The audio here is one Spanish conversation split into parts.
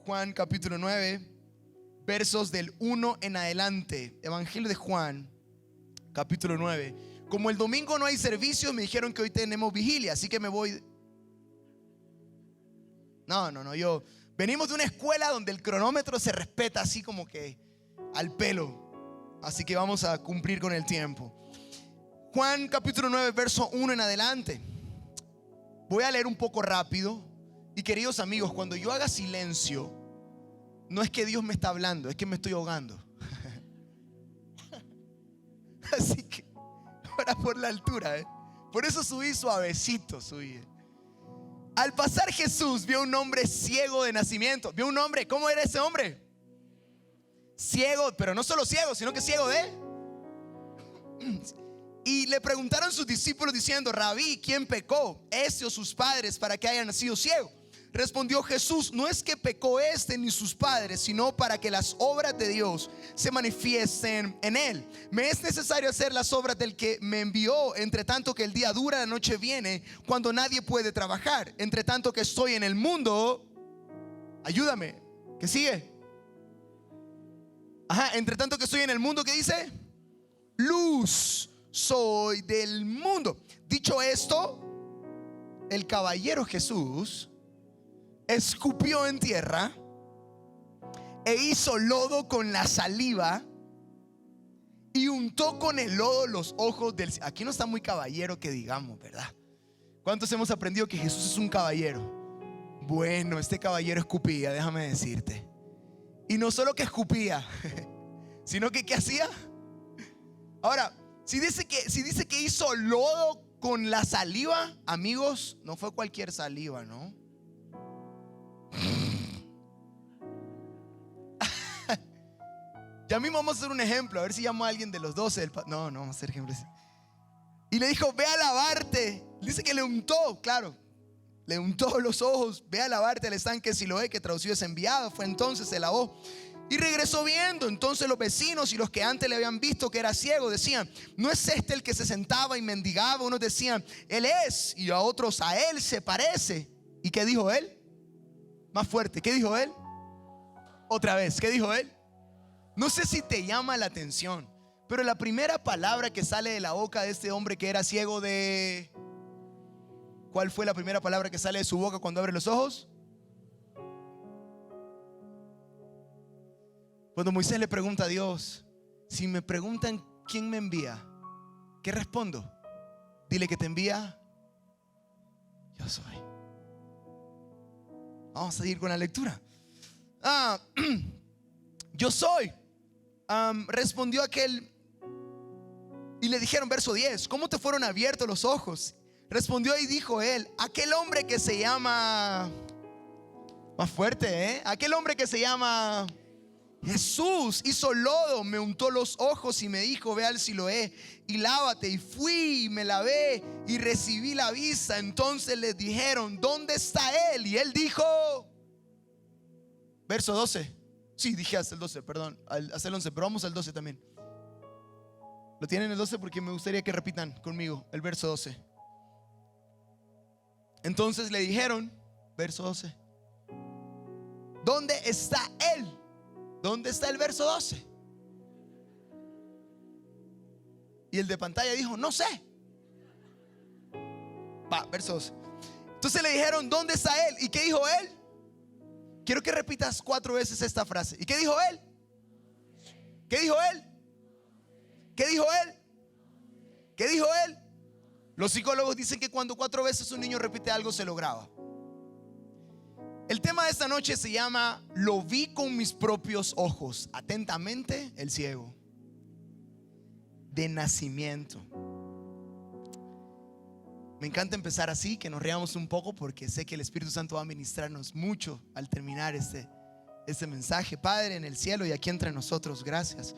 Juan capítulo 9, versos del 1 en adelante. Evangelio de Juan capítulo 9. Como el domingo no hay servicio, me dijeron que hoy tenemos vigilia, así que me voy. Yo venimos de una escuela donde el cronómetro se respeta así como que al pelo, así que vamos a cumplir con el tiempo. Juan capítulo 9, verso 1 en adelante. Voy a leer un poco rápido. Y queridos amigos, cuando yo haga silencio, no es que Dios me está hablando, es que me estoy ahogando. Así que ahora por la altura, por eso subí suavecito, subí. Al pasar Jesús vio un hombre ciego de nacimiento. Vio un hombre, ¿cómo era ese hombre? Ciego, pero no solo ciego, sino que ciego de. Y le preguntaron sus discípulos diciendo: Rabí, ¿quién pecó, este o sus padres, para que haya nacido ciego? Respondió Jesús: no es que pecó este ni sus padres, sino para que las obras de Dios se manifiesten en él. Me es necesario hacer las obras del que me envió, entre tanto que el día dura, la noche viene, cuando nadie puede trabajar. Entre tanto que estoy en el mundo, ayúdame, ¿qué sigue? Entre tanto que estoy en el mundo, ¿qué dice? Luz soy del mundo. Dicho esto, el caballero Jesús escupió en tierra e hizo lodo con la saliva y untó con el lodo los ojos del. Aquí no está muy caballero que digamos, ¿verdad? ¿Cuántos hemos aprendido que Jesús es un caballero? Bueno, este caballero escupía, déjame decirte. Y no solo que escupía, sino que ¿qué hacía? Ahora, si dice que hizo lodo con la saliva, amigos, no fue cualquier saliva, ¿no? Ya mismo vamos a hacer un ejemplo, a ver si llamo a alguien de los 12 no, vamos a hacer ejemplos. Y le dijo: ve a lavarte. Dice que le untó, claro, le untó los ojos. Ve a lavarte al estanque Siloé, que traducido es enviado. Fue entonces, se lavó y regresó viendo. Entonces los vecinos y los que antes le habían visto que era ciego decían: ¿no es este el que se sentaba y mendigaba? Unos decían: él es, y a otros: a él se parece. ¿Y qué dijo él? Más fuerte, ¿qué dijo él? Otra vez, ¿qué dijo él? No sé si te llama la atención, pero la primera palabra que sale de la boca de este hombre que era ciego de... ¿Cuál fue la primera palabra que sale de su boca cuando abre los ojos? Cuando Moisés le pregunta a Dios: si me preguntan quién me envía, ¿qué respondo? Dile que te envía yo soy. Vamos a seguir con la lectura. Yo soy. Respondió aquel y le dijeron, verso 10: ¿cómo te fueron abiertos los ojos? Respondió y dijo él: aquel hombre que se llama, más fuerte, aquel hombre que se llama Jesús hizo lodo, me untó los ojos y me dijo: ve al Siloé y lávate. Y fui y me lavé y recibí la vista. Entonces les dijeron: ¿dónde está él? Y él dijo, verso 12. Sí, dije hasta el 12, perdón, hasta el 11, pero vamos al 12 también. ¿Lo tienen el 12? Porque me gustaría que repitan conmigo el verso 12. Entonces le dijeron, verso 12: ¿dónde está él? ¿Dónde está el verso 12? Y el de pantalla dijo: no sé. Verso 12. Entonces le dijeron: ¿dónde está él? ¿Y qué dijo él? Quiero que repitas 4 veces esta frase. ¿Y qué dijo él? ¿Qué dijo él? ¿Qué dijo él? ¿Qué dijo él? Los psicólogos dicen que cuando 4 veces un niño repite algo, se lo graba. El tema de esta noche se llama: lo vi con mis propios ojos. Atentamente, el ciego de nacimiento. Me encanta empezar así, que nos riamos un poco, porque sé que el Espíritu Santo va a ministrarnos mucho al terminar este mensaje. Padre en el cielo y aquí entre nosotros, gracias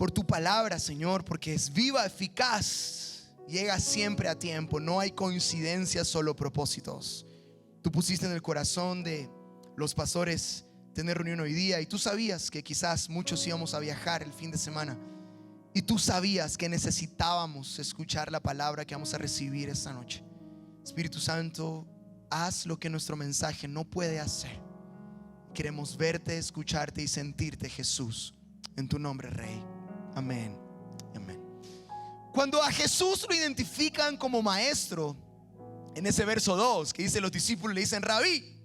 por tu palabra, Señor, porque es viva, eficaz, llega siempre a tiempo. No hay coincidencias, solo propósitos. Tú pusiste en el corazón de los pastores tener reunión hoy día, y tú sabías que quizás muchos íbamos a viajar el fin de semana, y tú sabías que necesitábamos escuchar la palabra que vamos a recibir esta noche. Espíritu Santo, haz lo que nuestro mensaje no puede hacer. Queremos verte, escucharte y sentirte, Jesús. En tu nombre, Rey. Amén. Amén. Cuando a Jesús lo identifican como maestro, en ese verso 2 que dice, los discípulos le dicen Rabí.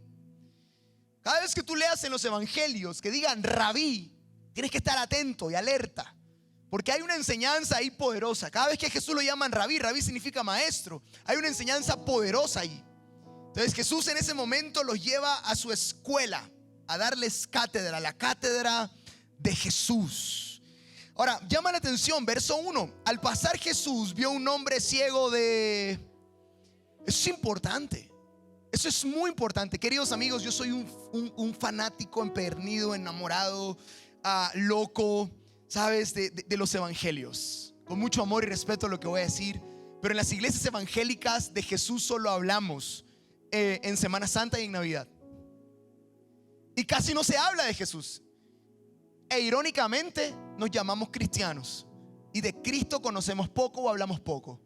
Cada vez que tú leas en los evangelios que digan Rabí, tienes que estar atento y alerta, porque hay una enseñanza ahí poderosa. Cada vez que a Jesús lo llaman Rabí, Rabí significa maestro. Hay una enseñanza poderosa ahí. Entonces Jesús en ese momento los lleva a su escuela, a darles cátedra, la cátedra de Jesús. Ahora, llama la atención, verso 1. Al pasar Jesús vio un hombre ciego de... Eso es importante. Eso es muy importante. Queridos amigos, yo soy un fanático empedernido, enamorado, loco, ¿sabes? De los evangelios. Con mucho amor y respeto a lo que voy a decir. Pero en las iglesias evangélicas de Jesús solo hablamos en Semana Santa y en Navidad. Y casi no se habla de Jesús. E irónicamente nos llamamos cristianos. Y de Cristo conocemos poco o hablamos poco.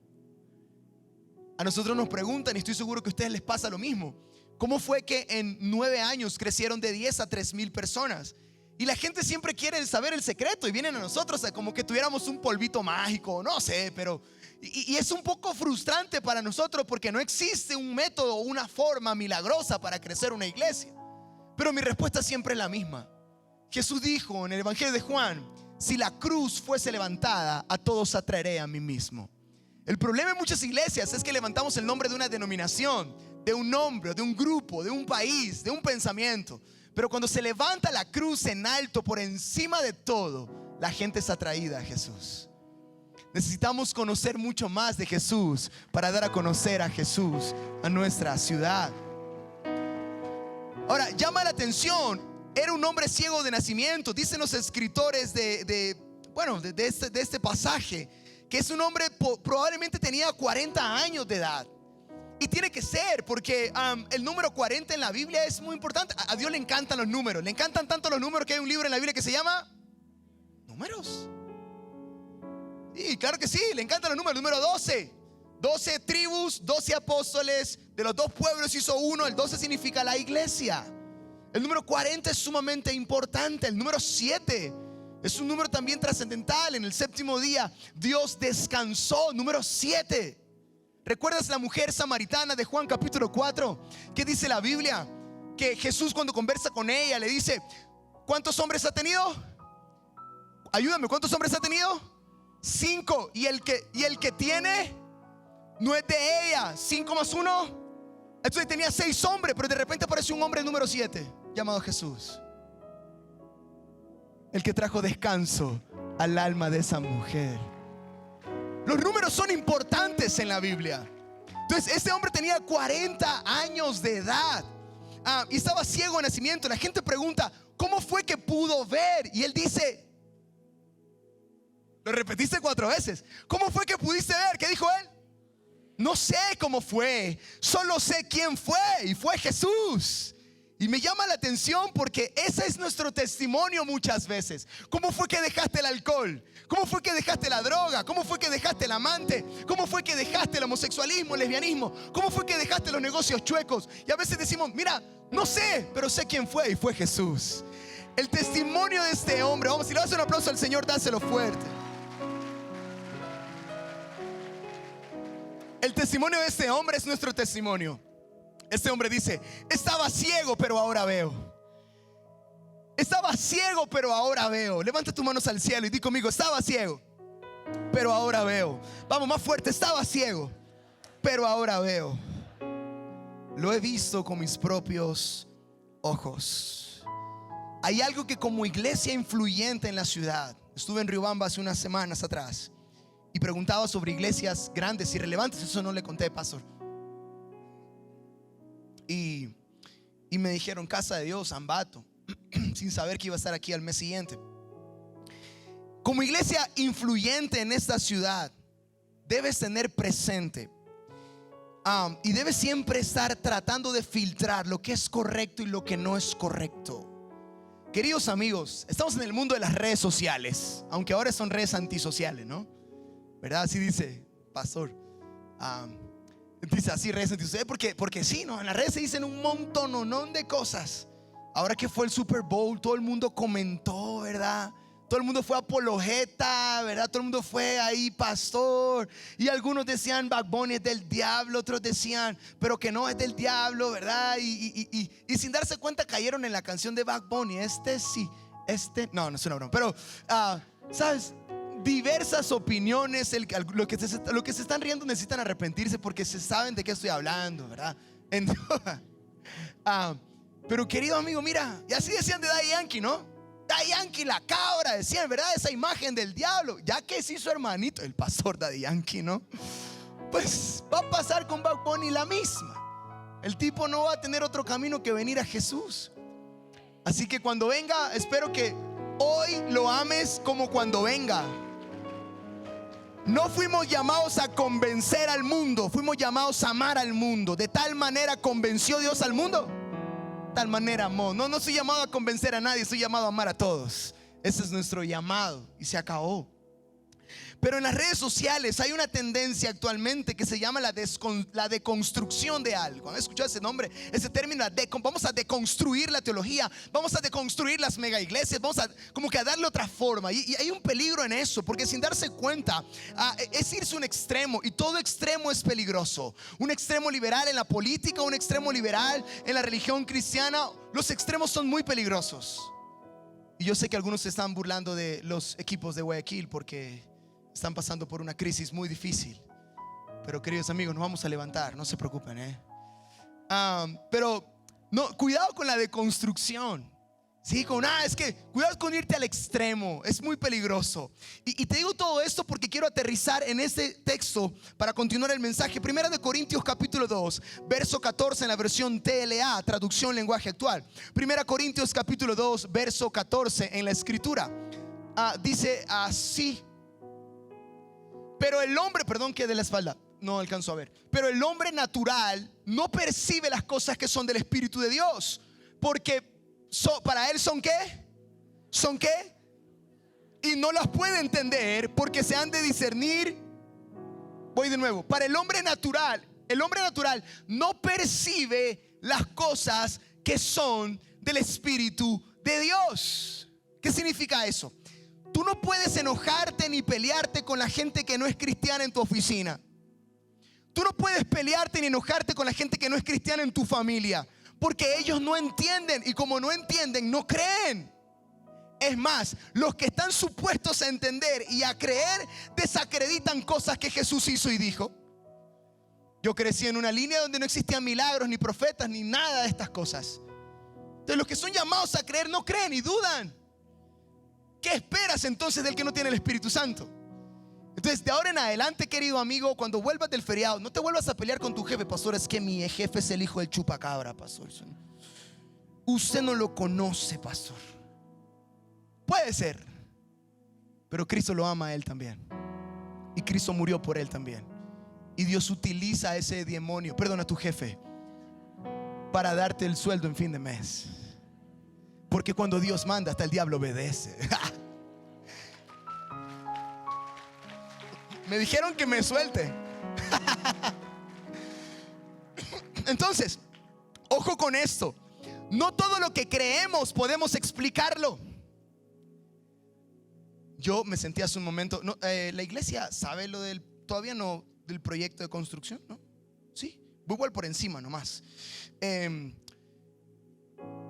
A nosotros nos preguntan, y estoy seguro que a ustedes les pasa lo mismo, ¿cómo fue que en 9 años crecieron de 10 a 3,000 personas? Y la gente siempre quiere saber el secreto y vienen a nosotros como que tuviéramos un polvito mágico, no sé, pero... Y es un poco frustrante para nosotros porque no existe un método o una forma milagrosa para crecer una iglesia. Pero mi respuesta siempre es la misma. Jesús dijo en el Evangelio de Juan, si la cruz fuese levantada, a todos atraeré a mí mismo. El problema en muchas iglesias es que levantamos el nombre de una denominación, de un nombre, de un grupo, de un país, de un pensamiento. Pero cuando se levanta la cruz en alto por encima de todo, la gente es atraída a Jesús. Necesitamos conocer mucho más de Jesús para dar a conocer a Jesús a nuestra ciudad. Ahora, llama la atención, era un hombre ciego de nacimiento. Dicen los escritores de este pasaje que es un hombre probablemente tenía 40 años de edad. Y tiene que ser porque el número 40 en la Biblia es muy importante. A Dios le encantan los números. Le encantan tanto los números que hay un libro en la Biblia que se llama Números. Y claro que sí, le encantan los números. El número 12. 12 tribus, 12 apóstoles. De los 2 pueblos hizo uno. El 12 significa la iglesia. El número 40 es sumamente importante. El número 7 es un número también trascendental. En el 7º día Dios descansó. Número 7. ¿Recuerdas la mujer samaritana de Juan capítulo 4? ¿Qué dice la Biblia? Que Jesús cuando conversa con ella le dice, ¿cuántos hombres ha tenido? Ayúdame, ¿cuántos hombres ha tenido? 5. Y el que tiene no es de ella. 5 más 1. Entonces tenía 6 hombres, pero de repente aparece un hombre número 7 llamado Jesús, el que trajo descanso al alma de esa mujer. Los números son importantes en la Biblia. Entonces este hombre tenía 40 años de edad y estaba ciego de nacimiento. La gente pregunta, ¿cómo fue que pudo ver? Y él dice, lo repetiste 4 veces, ¿cómo fue que pudiste ver? ¿Qué dijo él? No sé cómo fue, solo sé quién fue, y fue Jesús. Y me llama la atención porque ese es nuestro testimonio muchas veces. ¿Cómo fue que dejaste el alcohol? ¿Cómo fue que dejaste la droga? ¿Cómo fue que dejaste el amante? ¿Cómo fue que dejaste el homosexualismo, el lesbianismo? ¿Cómo fue que dejaste los negocios chuecos? Y a veces decimos, mira, no sé, pero sé quién fue, y fue Jesús. El testimonio de este hombre, vamos, si le das un aplauso al Señor, dáselo fuerte. El testimonio de este hombre es nuestro testimonio. Este hombre dice, estaba ciego pero ahora veo. Estaba ciego pero ahora veo. Levanta tus manos al cielo y di conmigo, estaba ciego pero ahora veo. Vamos, más fuerte, estaba ciego pero ahora veo. Lo he visto con mis propios ojos. Hay algo que como iglesia influyente en la ciudad, estuve en Riobamba hace unas semanas atrás y preguntaba sobre iglesias grandes y relevantes. Eso no le conté, pastor. Y me dijeron Casa de Dios, Ambato, sin saber que iba a estar aquí al mes siguiente. Como iglesia influyente en esta ciudad, debes tener presente y debes siempre estar tratando de filtrar lo que es correcto y lo que no es correcto. Queridos amigos, estamos en el mundo de las redes sociales, aunque ahora son redes antisociales, ¿no? ¿Verdad? Así dice, pastor. Dice así, redes antisociales, porque sí, ¿no? En las redes se dicen un montón de cosas. Ahora que fue el Super Bowl, todo el mundo comentó, ¿verdad? Todo el mundo fue apologeta, ¿verdad? Todo el mundo fue ahí pastor. Y algunos decían Bad Bunny es del diablo, otros decían pero que no es del diablo, ¿verdad? Y sin darse cuenta cayeron en la canción de Bad Bunny. Sí, no es una broma. Pero, ¿sabes? Diversas opiniones. Lo que se están riendo necesitan arrepentirse porque se saben de qué estoy hablando, ¿verdad? Pero querido amigo, mira, y así decían de Daddy Yankee, ¿no? Daddy Yankee, la cabra, decían, ¿verdad? Esa imagen del diablo. Ya que sí, su hermanito, el pastor Daddy Yankee, ¿no? Pues va a pasar con Bad Bunny la misma. El tipo no va a tener otro camino que venir a Jesús. Así que cuando venga, espero que hoy lo ames como cuando venga. No fuimos llamados a convencer al mundo, fuimos llamados a amar al mundo. De tal manera convenció Dios al mundo, tal manera amó. No soy llamado a convencer a nadie, soy llamado a amar a todos. Ese es nuestro llamado y se acabó. Pero en las redes sociales hay una tendencia actualmente que se llama la deconstrucción de algo. ¿Han escuchado ese nombre? Ese término, vamos a deconstruir la teología, vamos a deconstruir las mega iglesias, vamos a como que a darle otra forma. Y hay un peligro en eso, porque sin darse cuenta es irse a un extremo, y todo extremo es peligroso. Un extremo liberal en la política, un extremo liberal en la religión cristiana. Los extremos son muy peligrosos. Y yo sé que algunos se están burlando de los equipos de Guayaquil porque están pasando por una crisis muy difícil. Pero queridos amigos, nos vamos a levantar, no se preocupen, pero no, cuidado con la deconstrucción. Sí, es que cuidado con irte al extremo, es muy peligroso. Y te digo todo esto porque quiero aterrizar en este texto para continuar el mensaje. Primera de Corintios capítulo 2, verso 14 en la versión TLA, traducción lenguaje actual. Primera Corintios capítulo 2, verso 14 en la escritura. Dice así. Pero el hombre, perdón, que de la espalda, no alcanzo a ver. Pero el hombre natural no percibe las cosas que son del Espíritu de Dios, porque para él son ¿qué? ¿Son qué? Y no las puede entender porque se han de discernir. Voy de nuevo. Para el hombre natural no percibe las cosas que son del Espíritu de Dios. ¿Qué significa eso? Tú no puedes enojarte ni pelearte con la gente que no es cristiana en tu oficina. Tú no puedes pelearte ni enojarte con la gente que no es cristiana en tu familia, porque ellos no entienden, y como no entienden, no creen. Es más, los que están supuestos a entender y a creer desacreditan cosas que Jesús hizo y dijo. Yo crecí en una línea donde no existían milagros, ni profetas, ni nada de estas cosas. Entonces los que son llamados a creer no creen y dudan. ¿Qué esperas entonces del que no tiene el Espíritu Santo? Entonces de ahora en adelante, querido amigo, cuando vuelvas del feriado, no te vuelvas a pelear con tu jefe. Pastor, es que mi jefe es el hijo del chupacabra, pastor. Usted no lo conoce, pastor. Puede ser, pero Cristo lo ama a él también, y Cristo murió por él también. Y Dios utiliza a ese demonio, perdona, a tu jefe, para darte el sueldo en fin de mes. Porque cuando Dios manda, hasta el diablo obedece. Me dijeron que me suelte. Entonces, ojo con esto. No todo lo que creemos podemos explicarlo. Yo me sentí hace un momento, la iglesia sabe lo del, todavía no, del proyecto de construcción, ¿no? Sí, voy igual por encima nomás.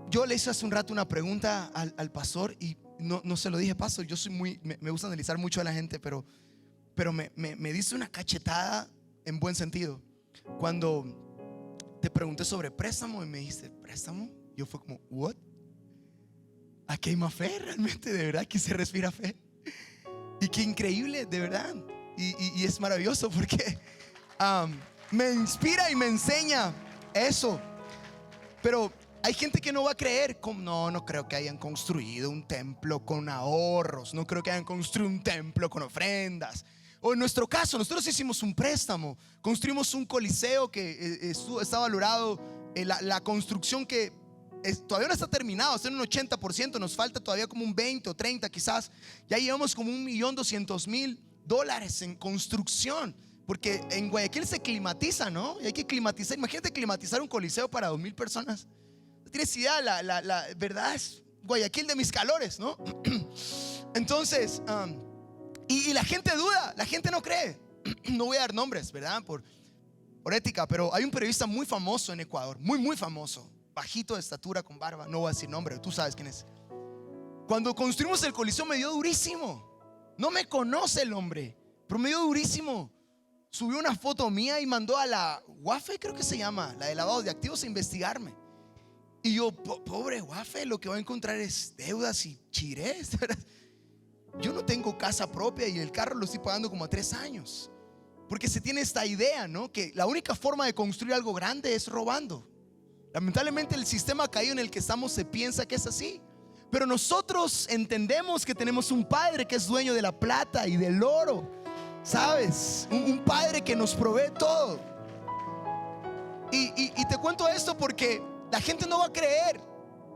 Yo le hice hace un rato una pregunta al pastor y no se lo dije, pastor. Yo soy me gusta analizar mucho a la gente, pero me dice una cachetada en buen sentido. Cuando te pregunté sobre préstamo y me dijiste, ¿préstamo? Yo fue como, ¿what? Aquí hay más fe realmente, de verdad, aquí se respira fe. Y qué increíble, de verdad. Y es maravilloso porque me inspira y me enseña eso. Pero hay gente que no va a creer. No creo que hayan construido un templo con ahorros. No creo que hayan construido un templo con ofrendas. O en nuestro caso, nosotros hicimos un préstamo. Construimos un coliseo que está valorado. La construcción que todavía no está terminado, está en un 80%. Nos falta todavía como un 20 o 30 quizás. Ya llevamos como $1.200.000 en construcción. Porque en Guayaquil se climatiza, ¿no? Y hay que climatizar. Imagínate climatizar un coliseo para 2,000 personas. tienes idea, la verdad es Guayaquil de mis calores, ¿no? Entonces, y la gente duda, la gente no cree. No voy a dar nombres, ¿verdad? Por ética, pero hay un periodista muy famoso en Ecuador, muy famoso, bajito de estatura, con barba, no voy a decir nombre, tú sabes quién es. Cuando construimos el Coliseo me dio durísimo. No me conoce el hombre, pero me dio durísimo. Subió una foto mía y mandó a la UAFE, creo que se llama, la de lavado de activos, a investigarme. Y yo, pobre UAFE, lo que va a encontrar es deudas y chirés. Yo no tengo casa propia y el carro lo estoy pagando como a 3 años. Porque se tiene esta idea, ¿no? Que la única forma de construir algo grande es robando. Lamentablemente el sistema caído en el que estamos se piensa que es así. Pero nosotros entendemos que tenemos un Padre que es dueño de la plata y del oro, ¿sabes? Un Padre que nos provee todo. Y te cuento esto porque la gente no va a creer.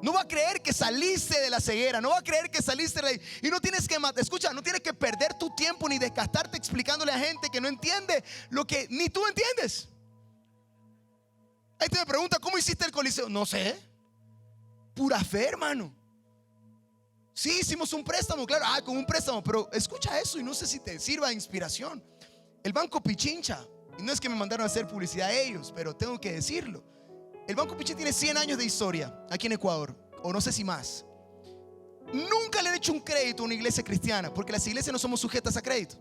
No va a creer que saliste de la ceguera. No va a creer que saliste de la... Y no tienes que, escucha, no tienes que perder tu tiempo ni desgastarte explicándole a gente que no entiende lo que ni tú entiendes. Ahí te me pregunta, ¿cómo hiciste el Coliseo? No sé. Pura fe, hermano. Sí, hicimos un préstamo, claro, con un préstamo. Pero escucha eso y no sé si te sirva de inspiración. El Banco Pichincha, y no es que me mandaron a hacer publicidad a ellos, pero tengo que decirlo. El Banco Pichincha tiene 100 años de historia aquí en Ecuador, o no sé si más. Nunca le han hecho un crédito a una iglesia cristiana, porque las iglesias no somos sujetas a crédito.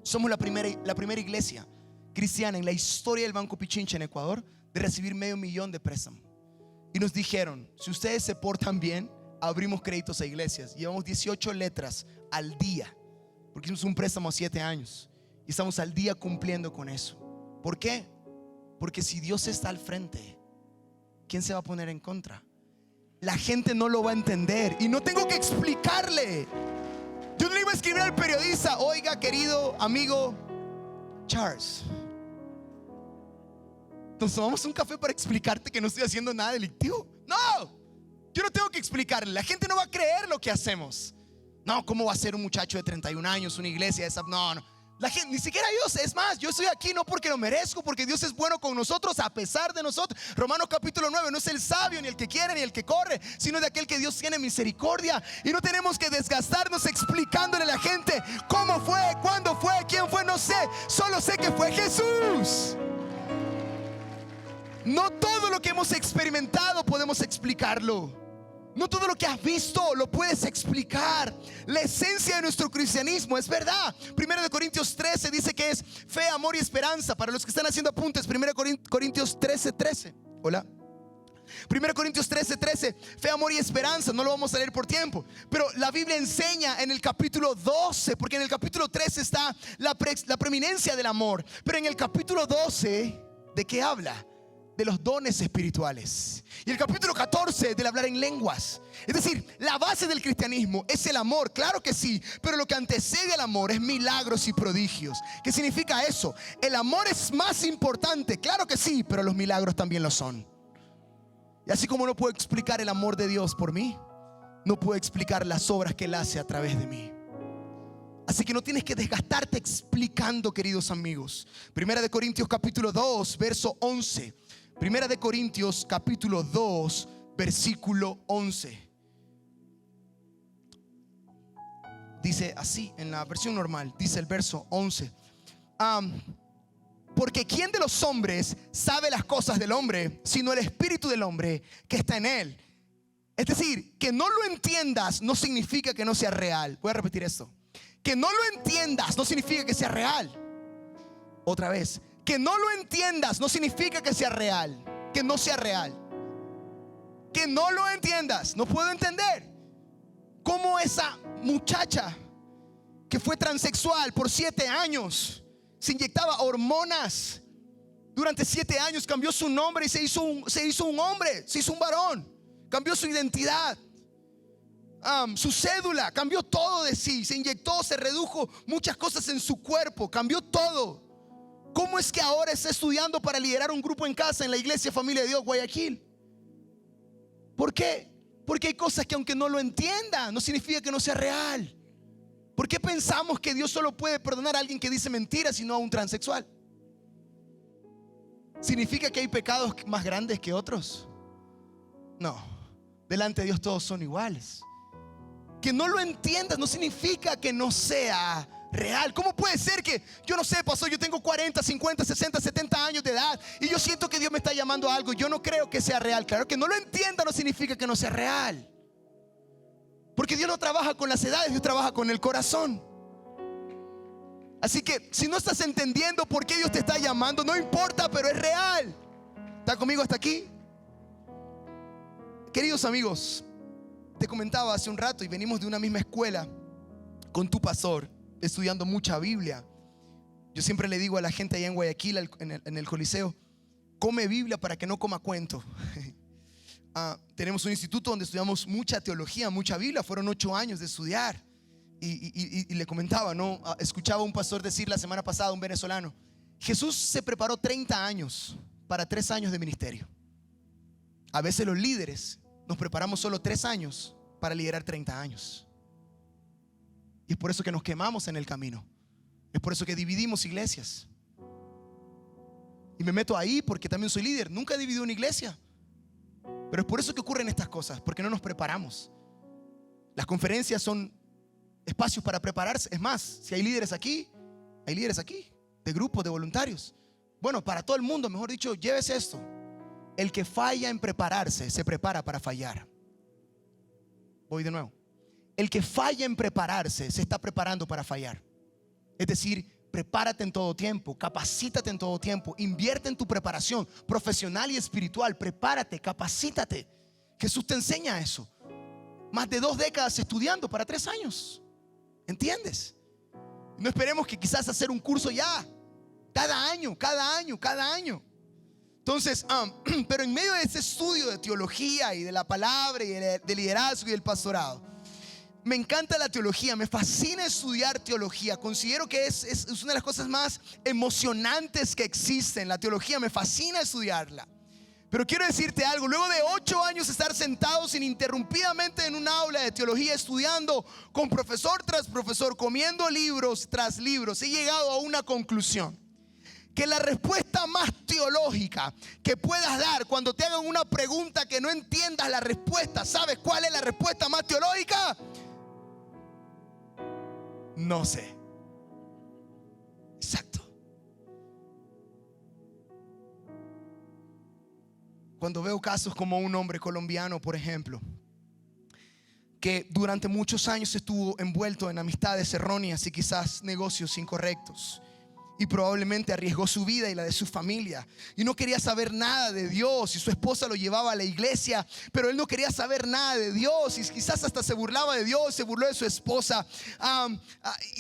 Somos la primera iglesia cristiana en la historia del Banco Pichincha en Ecuador de recibir $500,000 de préstamo. Y nos dijeron, si ustedes se portan bien, abrimos créditos a iglesias. Llevamos 18 letras al día, porque hicimos un préstamo a 7 años. Y estamos al día cumpliendo con eso. ¿Por qué? Porque si Dios está al frente, ¿quién se va a poner en contra? La gente no lo va a entender y no tengo que explicarle. Yo no le iba a escribir al periodista, oiga, querido amigo Charles, nos tomamos un café para explicarte que no estoy haciendo nada delictivo. No, yo no tengo que explicarle. La gente no va a creer lo que hacemos. No, ¿cómo va a ser un muchacho de 31 años, una iglesia de esa? No. La gente, ni siquiera Dios, es más, yo estoy aquí no porque lo merezco, porque Dios es bueno con nosotros a pesar de nosotros. Romanos capítulo 9, no es el sabio ni el que quiere ni el que corre, sino de aquel que Dios tiene misericordia. Y no tenemos que desgastarnos explicándole a la gente cómo fue, cuándo fue, quién fue, no sé. Solo sé que fue Jesús. No todo lo que hemos experimentado podemos explicarlo. No todo lo que has visto lo puedes explicar. La esencia de nuestro cristianismo es verdad. 1 Corintios 13 dice que es fe, amor y esperanza. Para los que están haciendo apuntes, 1 Corintios 13. Hola. 1 Corintios 13, fe, amor y esperanza. No lo vamos a leer por tiempo, pero la Biblia enseña en el capítulo 12, porque en el capítulo 13 está la preeminencia del amor. Pero en el capítulo 12, ¿de qué habla? De los dones espirituales. Y el capítulo 14 del hablar en lenguas. Es decir, la base del cristianismo es el amor, claro que sí, pero lo que antecede al amor es milagros y prodigios. ¿Qué significa eso? El amor es más importante, claro que sí, pero los milagros también lo son. Y así como no puedo explicar el amor de Dios por mí, no puedo explicar las obras que Él hace a través de mí. Así que no tienes que desgastarte explicando, queridos amigos. 1 Corintios capítulo 2, verso 11. 1 Corintios capítulo 2, versículo 11. Dice así en la versión normal, dice el verso 11. Porque ¿quién de los hombres sabe las cosas del hombre, sino el espíritu del hombre que está en él? Es decir, que no lo entiendas no significa que no sea real. Voy a repetir esto. Que no lo entiendas no significa que sea real. Otra vez. Que no lo entiendas no significa que sea real. Que no sea real. Que no lo entiendas. No puedo entender cómo esa muchacha que fue transexual por 7 años se inyectaba hormonas. Durante 7 años cambió su nombre y se hizo un hombre, se hizo un varón. Cambió su identidad, su cédula, cambió todo de sí. Se inyectó, se redujo muchas cosas en su cuerpo, cambió todo. ¿Cómo es que ahora está estudiando para liderar un grupo en casa en la iglesia Familia de Dios Guayaquil? ¿Por qué? Porque hay cosas que aunque no lo entienda, no significa que no sea real. ¿Por qué pensamos que Dios solo puede perdonar a alguien que dice mentiras y no a un transexual? ¿Significa que hay pecados más grandes que otros? No, delante de Dios todos son iguales. Que no lo entiendas no significa que no sea real. ¿Cómo puede ser que, yo no sé, pastor, yo tengo 40, 50, 60, 70 años de edad y yo siento que Dios me está llamando a algo? Yo no creo que sea real. Claro, que no lo entienda no significa que no sea real. Porque Dios no trabaja con las edades, Dios trabaja con el corazón. Así que si no estás entendiendo por qué Dios te está llamando, no importa, pero es real. ¿Está conmigo hasta aquí? Queridos amigos, te comentaba hace un rato y venimos de una misma escuela con tu pastor, estudiando mucha Biblia. Yo siempre le digo a la gente allá en Guayaquil, en el Coliseo, come Biblia para que no coma cuento. Tenemos un instituto donde estudiamos mucha teología, mucha Biblia. Fueron 8 años de estudiar. Y le comentaba, ¿no? Escuchaba a un pastor decir la semana pasada, un venezolano, Jesús se preparó 30 años para 3 años de ministerio. A veces los líderes nos preparamos solo 3 años para liderar 30 años. Y es por eso que nos quemamos en el camino. Es por eso que dividimos iglesias. Y me meto ahí porque también soy líder. Nunca he dividido una iglesia. Pero es por eso que ocurren estas cosas, porque no nos preparamos. Las conferencias son espacios para prepararse. Es más, si hay líderes aquí, de grupos, de voluntarios. Bueno, para todo el mundo, mejor dicho, llévese esto. El que falla en prepararse, se prepara para fallar. Voy de nuevo. El que falla en prepararse, se está preparando para fallar. Es decir, prepárate en todo tiempo, capacítate en todo tiempo, invierte en tu preparación profesional y espiritual. Prepárate, capacítate. Jesús te enseña eso. Más de 2 décadas estudiando para 3 años. ¿Entiendes? No esperemos que quizás hacer un curso ya. Cada año. Entonces, pero en medio de ese estudio de teología y de la palabra y de liderazgo y del pastorado, me encanta la teología, me fascina estudiar teología. Considero que es una de las cosas más emocionantes que existen. La teología me fascina estudiarla. Pero quiero decirte algo, luego de 8 años estar sentados ininterrumpidamente en un aula de teología, estudiando con profesor tras profesor, comiendo libros tras libros, he llegado a una conclusión: que la respuesta más teológica que puedas dar cuando te hagan una pregunta que no entiendas la respuesta, ¿sabes cuál es la respuesta más teológica? No sé. Exacto. Cuando veo casos como un hombre colombiano, por ejemplo, que durante muchos años estuvo envuelto en amistades erróneas y quizás negocios incorrectos, y probablemente arriesgó su vida y la de su familia, y no quería saber nada de Dios, y su esposa lo llevaba a la iglesia, pero él no quería saber nada de Dios, y quizás hasta se burlaba de Dios, se burló de su esposa,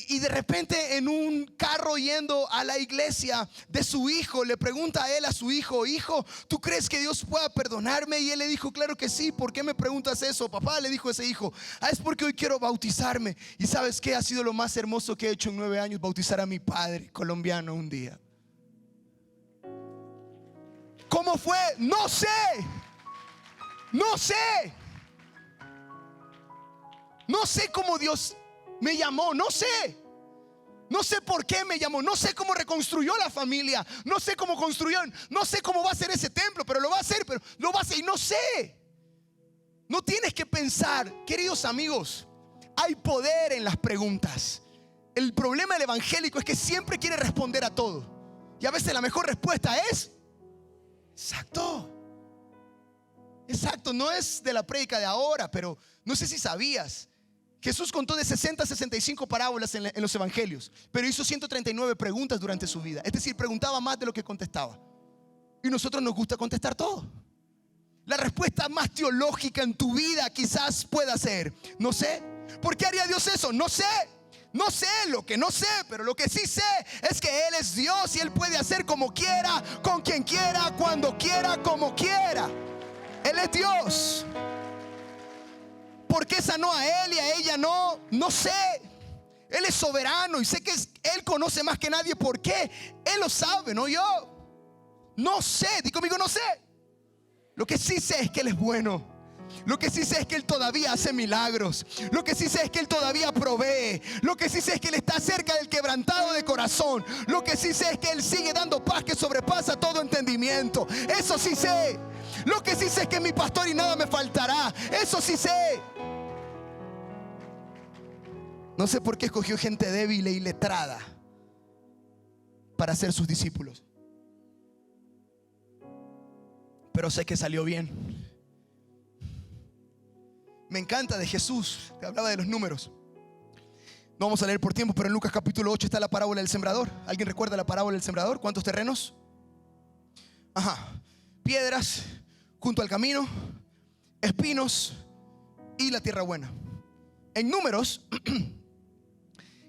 y de repente en un carro yendo a la iglesia de su hijo, le pregunta a él, a su hijo: hijo, ¿tú crees que Dios pueda perdonarme? Y él le dijo: claro que sí. ¿Por qué me preguntas eso, papá? Le dijo ese hijo: es porque hoy quiero bautizarme. Y ¿sabes qué? Ha sido lo más hermoso que he hecho en 9 años, bautizar a mi padre colombiano un día. ¿Cómo fue? No sé. No sé cómo Dios me llamó. No sé por qué me llamó. No sé cómo reconstruyó la familia. No sé cómo construyó. No sé cómo va a ser ese templo, pero lo va a hacer. Y no sé. No tienes que pensar, queridos amigos, hay poder en las preguntas. El problema del evangélico es que siempre quiere responder a todo. Y a veces la mejor respuesta es: exacto. No es de la prédica de ahora, pero no sé si sabías. Jesús contó de 60 a 65 parábolas en los evangelios, pero hizo 139 preguntas durante su vida. Es decir, preguntaba más de lo que contestaba. Y nosotros nos gusta contestar todo. La respuesta más teológica en tu vida quizás pueda ser: no sé. ¿Por qué haría Dios eso? No sé. No sé lo que no sé, pero lo que sí sé es que Él es Dios y Él puede hacer como quiera, con quien quiera, cuando quiera, como quiera. Él es Dios. ¿Por qué sanó a él y a ella no? No sé. Él es soberano y sé que Él conoce más que nadie. ¿Por qué? Él lo sabe, no yo. No sé, di conmigo, no sé. Lo que sí sé es que Él es bueno. Lo que sí sé es que Él todavía hace milagros. Lo que sí sé es que Él todavía provee. Lo que sí sé es que Él está cerca del quebrantado de corazón. Lo que sí sé es que Él sigue dando paz que sobrepasa todo entendimiento. Eso sí sé. Lo que sí sé es que mi pastor y nada me faltará. Eso sí sé. No sé por qué escogió gente débil e iletrada para ser sus discípulos, pero sé que salió bien. Me encanta de Jesús, que hablaba de los números. No vamos a leer por tiempo, pero en Lucas capítulo 8 está la parábola del sembrador. ¿Alguien recuerda la parábola del sembrador? ¿Cuántos terrenos? Piedras junto al camino, espinos y la tierra buena. En números,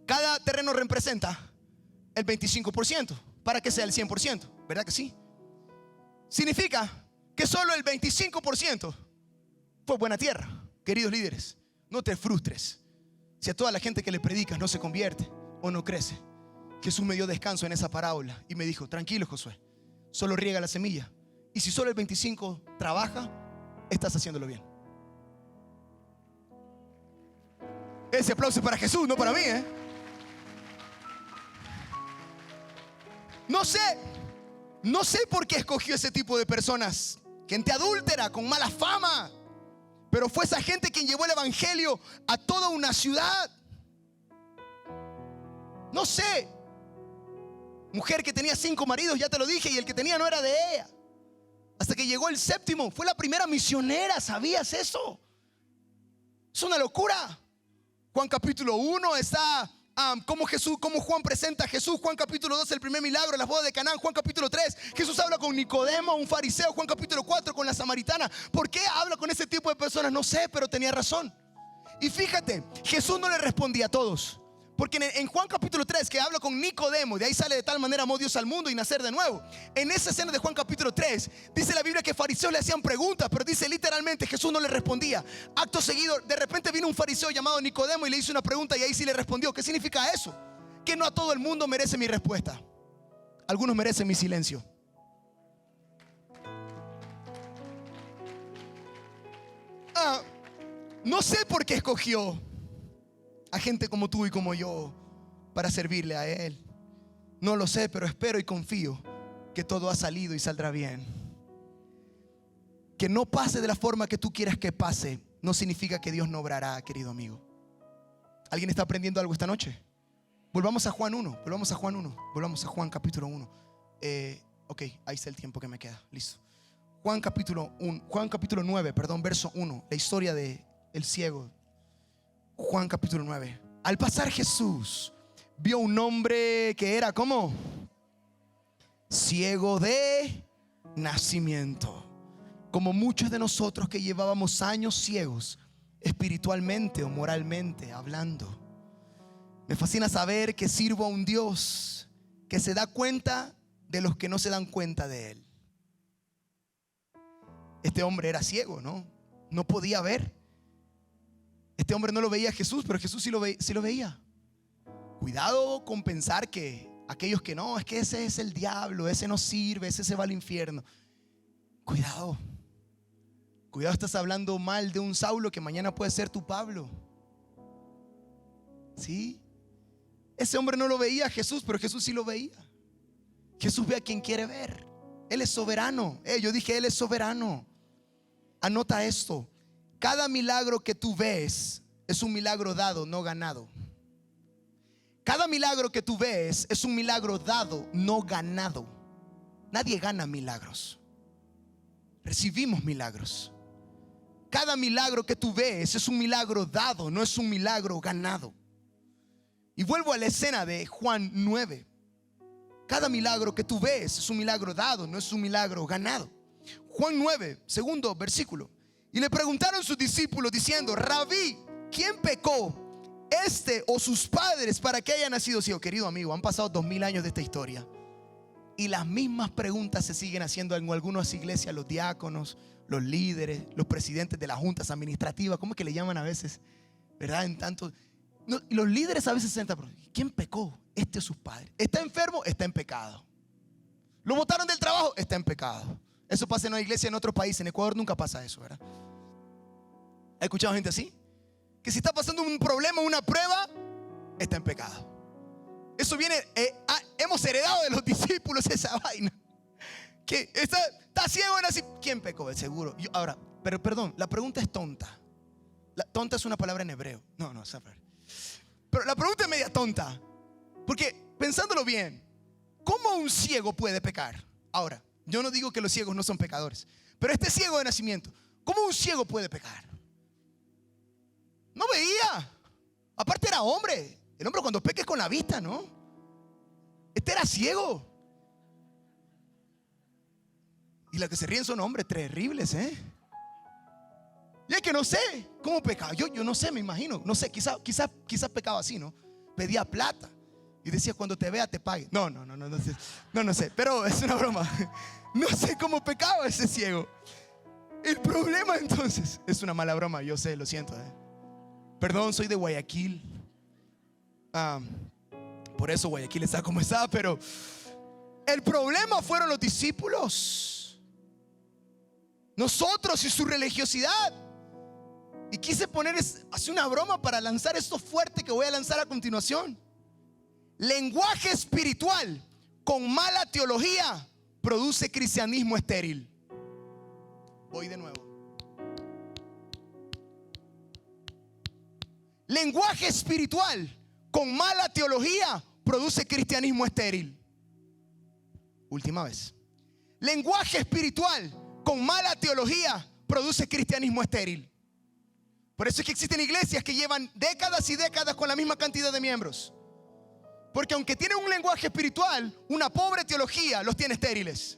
cada terreno representa el 25% para que sea el 100%, ¿verdad que sí? Significa que solo el 25% fue buena tierra. Queridos líderes, no te frustres si a toda la gente que le predicas no se convierte o no crece. Jesús me dio descanso en esa parábola y me dijo: tranquilo, Josué, solo riega la semilla, y si solo el 25% trabaja, estás haciéndolo bien. Ese aplauso es para Jesús, no para mí, No sé por qué escogió ese tipo de personas. Gente adúltera, con mala fama. Pero fue esa gente quien llevó el evangelio a toda una ciudad. No sé. Mujer que tenía 5 maridos, ya te lo dije, y el que tenía no era de ella. Hasta que llegó el 7º. Fue la primera misionera, ¿sabías eso? Es una locura. Juan capítulo 1 está cómo Juan presenta a Jesús. Juan capítulo 2, el primer milagro, las bodas de Canaán. Juan capítulo 3, Jesús habla con Nicodemo, un fariseo. Juan capítulo 4, con la samaritana. ¿Por qué habla con ese tipo de personas? No sé, pero tenía razón. Y fíjate, Jesús no le respondía a todos. Porque en Juan capítulo 3, que habla con Nicodemo, de ahí sale: de tal manera amó Dios al mundo y nacer de nuevo. En esa escena de Juan capítulo 3, dice la Biblia que fariseos le hacían preguntas, pero dice literalmente Jesús no le respondía. Acto seguido, de repente vino un fariseo llamado Nicodemo y le hizo una pregunta, y ahí sí le respondió. ¿Qué significa eso? Que no a todo el mundo merece mi respuesta. Algunos merecen mi silencio. No sé por qué escogió a gente como tú y como yo para servirle a Él. No lo sé, pero espero y confío que todo ha salido y saldrá bien. Que no pase de la forma que tú quieras que pase no significa que Dios no obrará, querido amigo. ¿Alguien está aprendiendo algo esta noche? Volvamos a Juan 1. Volvamos a Juan capítulo 1. Ok, ahí está el tiempo que me queda. Listo. Juan capítulo 9, verso 1. La historia de el ciego. Juan capítulo 9. Al pasar Jesús vio un hombre que era como ciego de nacimiento, como muchos de nosotros que llevábamos años ciegos, espiritualmente o moralmente hablando. Me fascina saber que sirvo a un Dios que se da cuenta de los que no se dan cuenta de Él. Este hombre era ciego, no podía ver. Este hombre no lo veía a Jesús, pero Jesús sí lo veía. Cuidado con pensar que aquellos que no, es que ese es el diablo, ese no sirve, ese se va al infierno. Cuidado, estás hablando mal de un Saulo que mañana puede ser tu Pablo. ¿Sí? Ese hombre no lo veía a Jesús, pero Jesús sí lo veía. Jesús ve a quien quiere ver. Él es soberano. Yo dije, Él es soberano. Anota esto: cada milagro que tú ves es un milagro dado, no ganado. Cada milagro que tú ves es un milagro dado, no ganado. Nadie gana milagros. Recibimos milagros. Cada milagro que tú ves es un milagro dado, no es un milagro ganado. Y vuelvo a la escena de Juan 9. Cada milagro que tú ves es un milagro dado, no es un milagro ganado. Juan 9, segundo versículo. Y le preguntaron sus discípulos diciendo: Rabí, ¿quién pecó, este o sus padres, para que haya nacido ciego? Querido amigo, han pasado 2000 años de esta historia y las mismas preguntas se siguen haciendo en algunas iglesias. Los diáconos, los líderes, los presidentes de las juntas administrativas, ¿cómo es que le llaman a veces? ¿Verdad? En tanto, los líderes a veces se sientan: ¿quién pecó, este o sus padres? ¿Está enfermo? Está en pecado. ¿Lo botaron del trabajo? Está en pecado. Eso pasa en una iglesia en otro país. En Ecuador nunca pasa eso, ¿verdad? ¿Has escuchado gente así? Que si está pasando un problema, una prueba, está en pecado. Eso viene, hemos heredado de los discípulos esa vaina. que está ciego de nacimiento. ¿Quién pecó? Seguro. Ahora, pero perdón, la pregunta es tonta. Tonta es una palabra en hebreo. No, esa palabra. Pero la pregunta es media tonta. Porque pensándolo bien, ¿cómo un ciego puede pecar? Ahora, yo no digo que los ciegos no son pecadores, pero este ciego de nacimiento, ¿cómo un ciego puede pecar? No veía. Aparte era hombre. El hombre cuando peca es con la vista, ¿no? Este era ciego. Y los que se ríen son hombres terribles, ¿eh? Y es que no sé cómo pecaba. Yo no sé, me imagino. No sé, quizás pecaba así, ¿no? Pedía plata y decía, cuando te vea te pague. No sé. Pero es una broma. No sé cómo pecaba ese ciego. El problema entonces, es una mala broma, yo sé, lo siento, ¿eh? Perdón, soy de Guayaquil. Por eso Guayaquil está como está. Pero el problema fueron los discípulos, nosotros y su religiosidad. Y quise poner así una broma para lanzar esto fuerte que voy a lanzar a continuación. Lenguaje espiritual con mala teología produce cristianismo estéril. Voy de nuevo. Lenguaje espiritual con mala teología produce cristianismo estéril. Última vez. Lenguaje espiritual con mala teología produce cristianismo estéril. Por eso es que existen iglesias que llevan décadas y décadas con la misma cantidad de miembros. Porque aunque tienen un lenguaje espiritual, una pobre teología los tiene estériles.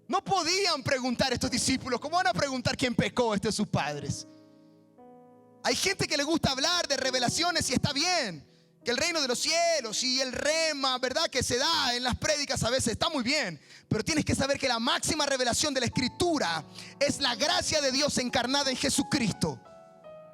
No podían preguntar a estos discípulos. ¿Cómo van a preguntar quién pecó? De sus padres. Hay gente que le gusta hablar de revelaciones y está bien. Que el reino de los cielos y el rema, ¿verdad? Que se da en las prédicas a veces, está muy bien. Pero tienes que saber que la máxima revelación de la Escritura es la gracia de Dios encarnada en Jesucristo.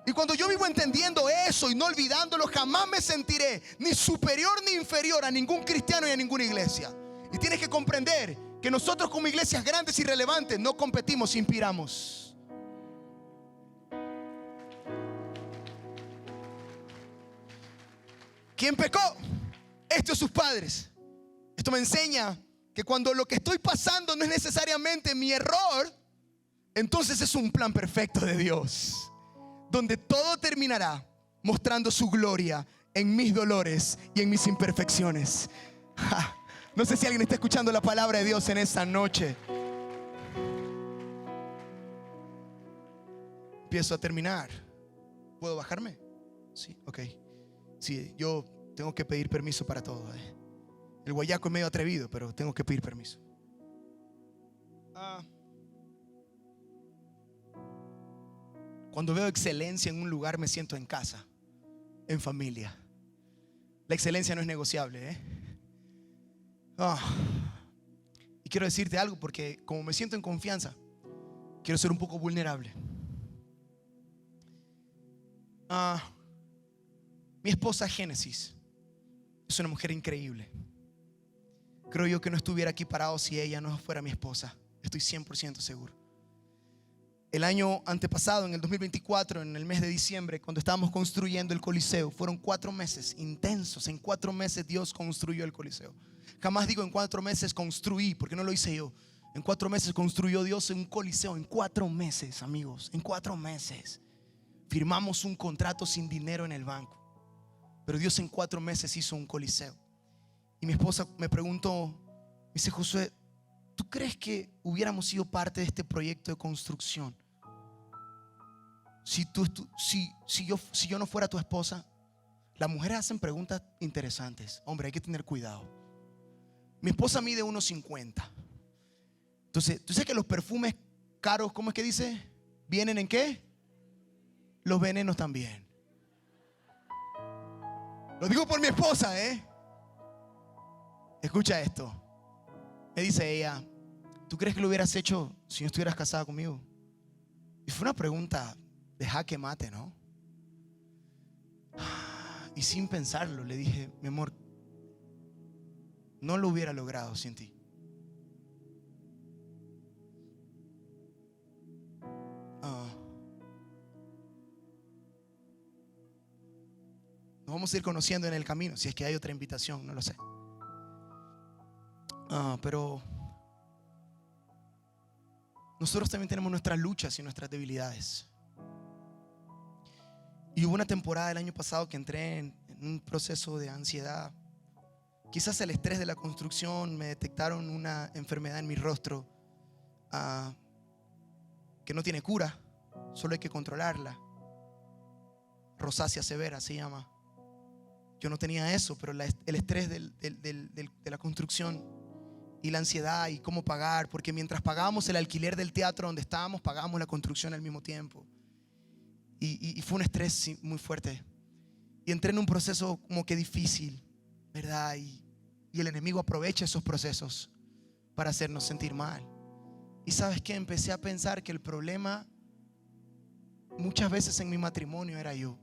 Y cuando yo vivo entendiendo eso y no olvidándolo, jamás me sentiré ni superior ni inferior a ningún cristiano y a ninguna iglesia. Y tienes que comprender que nosotros como iglesias grandes y relevantes no competimos, inspiramos. ¿Quién pecó? Estos sus padres. Esto me enseña que cuando lo que estoy pasando no es necesariamente mi error, entonces es un plan perfecto de Dios, donde todo terminará mostrando su gloria en mis dolores y en mis imperfecciones. No sé si alguien está escuchando la palabra de Dios en esta noche. Empiezo a terminar. ¿Puedo bajarme? Sí, ok. Sí, yo tengo que pedir permiso para todo, ¿eh? El guayaco es medio atrevido, pero tengo que pedir permiso. Cuando veo excelencia en un lugar, me siento en casa, en familia. La excelencia no es negociable, ¿eh? Y quiero decirte algo, porque como me siento en confianza, quiero ser un poco vulnerable. Mi esposa Génesis es una mujer increíble. Creo yo que no estuviera aquí parado si ella no fuera mi esposa. Estoy 100% seguro. El año antepasado, en el 2024, en el mes de diciembre, cuando estábamos construyendo el Coliseo, fueron 4 meses intensos. En 4 meses Dios construyó el Coliseo. Jamás digo en 4 meses construí, porque no lo hice yo. En 4 meses construyó Dios un Coliseo. En 4 meses, amigos, en 4 meses. Firmamos un contrato sin dinero en el banco, pero Dios en 4 meses hizo un Coliseo. Y mi esposa me preguntó, me dice: Josué, ¿tú crees que hubiéramos sido parte de este proyecto de construcción si yo no fuera tu esposa? Las mujeres hacen preguntas interesantes. Hombre, hay que tener cuidado. Mi esposa mide 1.50. Entonces, ¿tú sabes que los perfumes caros, cómo es que dice? ¿Vienen en qué? Los venenos también. Lo digo por mi esposa, ¿eh? Escucha esto. Me dice ella: ¿tú crees que lo hubieras hecho si no estuvieras casada conmigo? Y fue una pregunta de jaque mate, ¿no? Y sin pensarlo le dije: mi amor, no lo hubiera logrado sin ti. Nos vamos a ir conociendo en el camino, si es que hay otra invitación, no lo sé. Pero nosotros también tenemos nuestras luchas y nuestras debilidades. Y hubo una temporada el año pasado que entré en un proceso de ansiedad. Quizás el estrés de la construcción, me detectaron una enfermedad en mi rostro que no tiene cura, solo hay que controlarla. Rosácea severa se llama. Yo no tenía eso, pero el estrés de la construcción y la ansiedad y cómo pagar, porque mientras pagábamos el alquiler del teatro donde estábamos, pagábamos la construcción al mismo tiempo. Y fue un estrés muy fuerte. Y entré en un proceso como que difícil, ¿verdad? Y el enemigo aprovecha esos procesos para hacernos sentir mal. Y ¿sabes qué? Empecé a pensar que el problema muchas veces en mi matrimonio era yo.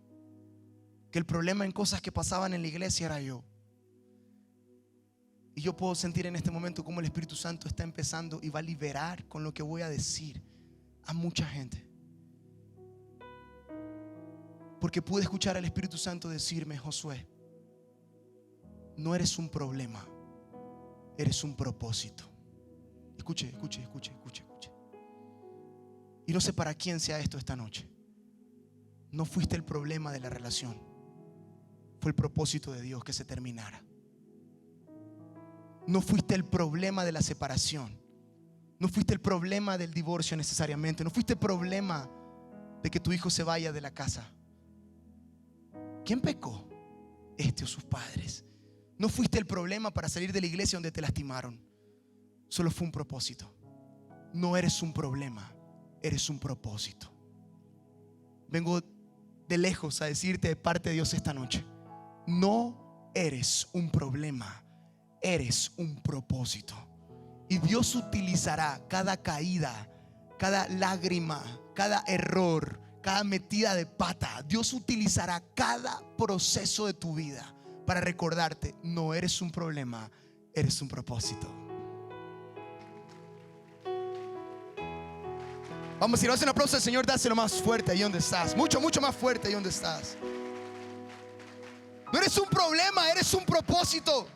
Que el problema en cosas que pasaban en la iglesia era yo. Y yo puedo sentir en este momento cómo el Espíritu Santo está empezando y va a liberar con lo que voy a decir a mucha gente. Porque pude escuchar al Espíritu Santo decirme: Josué, no eres un problema, eres un propósito. Escuche. Y no sé para quién sea esto esta noche. No fuiste el problema de la relación, fue el propósito de Dios que se terminara. No fuiste el problema de la separación, no fuiste el problema del divorcio necesariamente, no fuiste el problema de que tu hijo se vaya de la casa. ¿Quién pecó? Este o sus padres. No fuiste el problema para salir de la iglesia donde te lastimaron. Solo fue un propósito. No eres un problema, eres un propósito. Vengo de lejos a decirte de parte de Dios esta noche: no eres un problema, eres un propósito. Y Dios utilizará cada caída, cada lágrima, cada error, cada metida de pata. Dios utilizará cada proceso de tu vida para recordarte: no eres un problema, eres un propósito. Vamos, si le das un aplauso al Señor, dáselo más fuerte ahí donde estás. Mucho más fuerte ahí donde estás. No eres un problema, eres un propósito.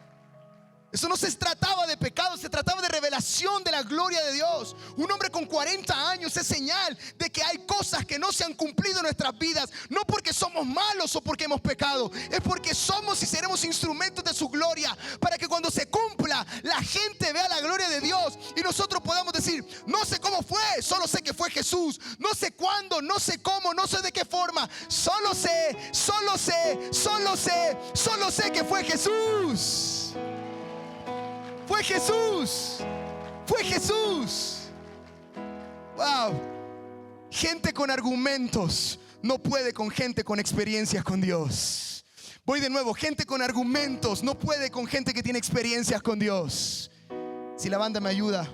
Eso no se trataba de pecado, se trataba de revelación de la gloria de Dios. Un hombre con 40 años es señal de que hay cosas que no se han cumplido en nuestras vidas. No porque somos malos o porque hemos pecado, es porque somos y seremos instrumentos de su gloria, para que cuando se cumpla la gente vea la gloria de Dios y nosotros podamos decir: no sé cómo fue, solo sé que fue Jesús. No sé cuándo, no sé cómo, no sé de qué forma. Solo sé que fue Jesús. Fue Jesús. Fue Jesús. Wow. Gente con argumentos no puede con gente con experiencias con Dios. Voy de nuevo. Gente con argumentos no puede con gente que tiene experiencias con Dios. Si la banda me ayuda,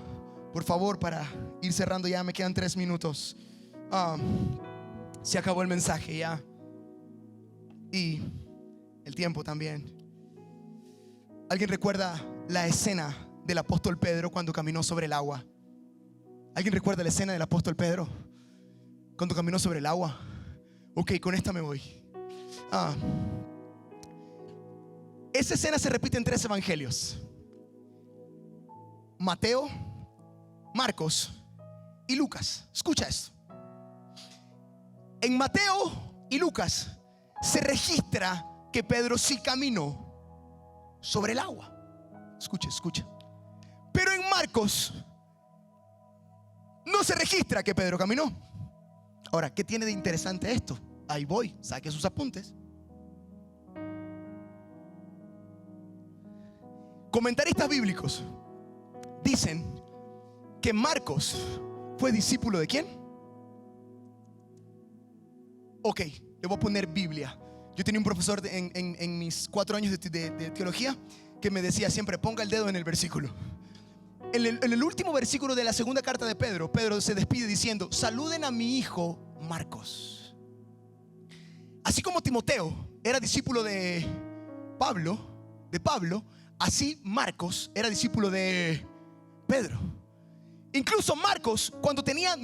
por favor, para ir cerrando, ya me quedan 3 minutos. Se acabó el mensaje ya. Y el tiempo también. ¿Alguien recuerda la escena del apóstol Pedro cuando caminó sobre el agua? ¿Alguien recuerda la escena del apóstol Pedro cuando caminó sobre el agua? Ok, con esta me voy. Esa escena se repite en 3 evangelios: Mateo, Marcos y Lucas. Escucha esto. En Mateo y Lucas se registra que Pedro sí caminó sobre el agua. Escucha. Pero en Marcos no se registra que Pedro caminó. Ahora, ¿qué tiene de interesante esto? Ahí voy, saque sus apuntes. Comentaristas bíblicos dicen que Marcos fue discípulo ¿de quién? Ok, le voy a poner Biblia. Yo tenía un profesor en mis 4 años de teología que me decía siempre: ponga el dedo en el versículo. En el último versículo de la segunda carta de Pedro, Pedro se despide diciendo: saluden a mi hijo Marcos. Así como Timoteo era discípulo de Pablo, así Marcos era discípulo de Pedro. Incluso Marcos, cuando tenía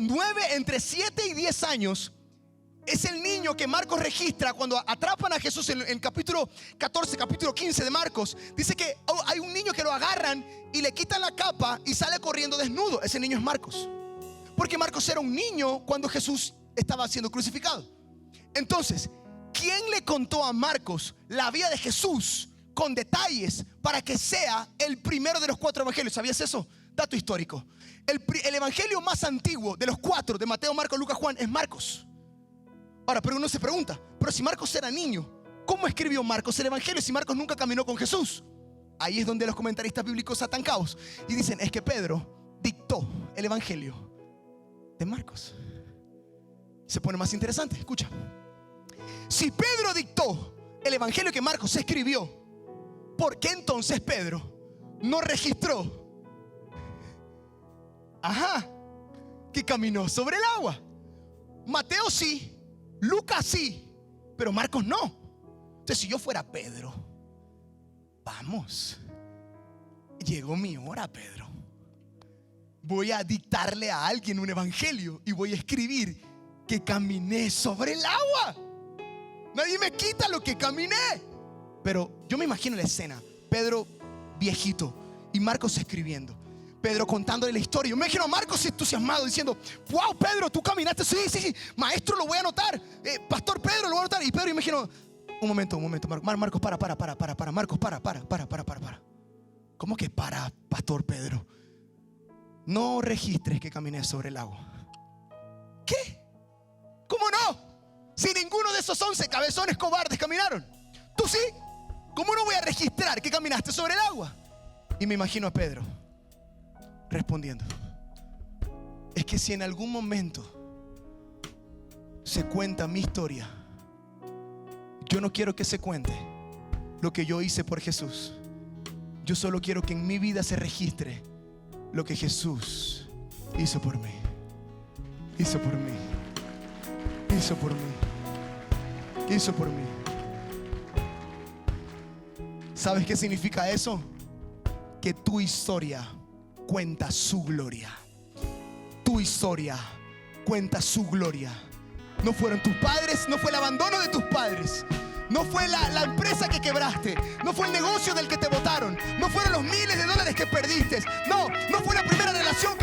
entre 7 y 10 años, es el niño que Marcos registra cuando atrapan a Jesús en capítulo 14, capítulo 15 de Marcos. Dice que hay un niño que lo agarran y le quitan la capa y sale corriendo desnudo. Ese niño es Marcos. Porque Marcos era un niño cuando Jesús estaba siendo crucificado. Entonces, ¿quién le contó a Marcos la vida de Jesús con detalles para que sea el primero de los 4 evangelios? ¿Sabías eso? Dato histórico. El evangelio más antiguo de los 4, de Mateo, Marcos, Lucas, Juan, es Marcos. Ahora, pero uno se pregunta, pero si Marcos era niño, ¿cómo escribió Marcos el evangelio si Marcos nunca caminó con Jesús? Ahí es donde los comentaristas bíblicos atan caos y dicen, es que Pedro dictó el evangelio de Marcos. Se pone más interesante, escucha. Si Pedro dictó el evangelio que Marcos escribió, ¿por qué entonces Pedro no registró que caminó sobre el agua? Mateo sí, Lucas sí, pero Marcos no. Entonces, si yo fuera Pedro, vamos, llegó mi hora, Pedro. Voy a dictarle a alguien un evangelio y voy a escribir que caminé sobre el agua. Nadie me quita lo que caminé. Pero yo me imagino la escena, Pedro viejito y Marcos escribiendo, Pedro contándole la historia. Yo me imagino a Marcos entusiasmado diciendo, wow, Pedro, tú caminaste. Sí, maestro, lo voy a anotar. Pastor Pedro, lo voy a anotar. Y Pedro, imagino, un momento, Marcos, para. Marcos, para. ¿Cómo que para, Pastor Pedro? No registres que caminé sobre el agua. ¿Qué? ¿Cómo no? Si ninguno de esos 11 cabezones cobardes caminaron. ¿Tú sí? ¿Cómo no voy a registrar que caminaste sobre el agua? Y me imagino a Pedro respondiendo, es que si en algún momento se cuenta mi historia, yo no quiero que se cuente lo que yo hice por Jesús. Yo solo quiero que en mi vida se registre lo que Jesús hizo por mí. Hizo por mí. Hizo por mí. Hizo por mí. ¿Sabes qué significa eso? Que tu historia cuenta su gloria. Tu historia cuenta su gloria. No fueron tus padres, no fue el abandono de tus padres, no fue la empresa que quebraste, no fue el negocio del que te botaron, no fueron los miles de dólares que perdiste, no fue la primera relación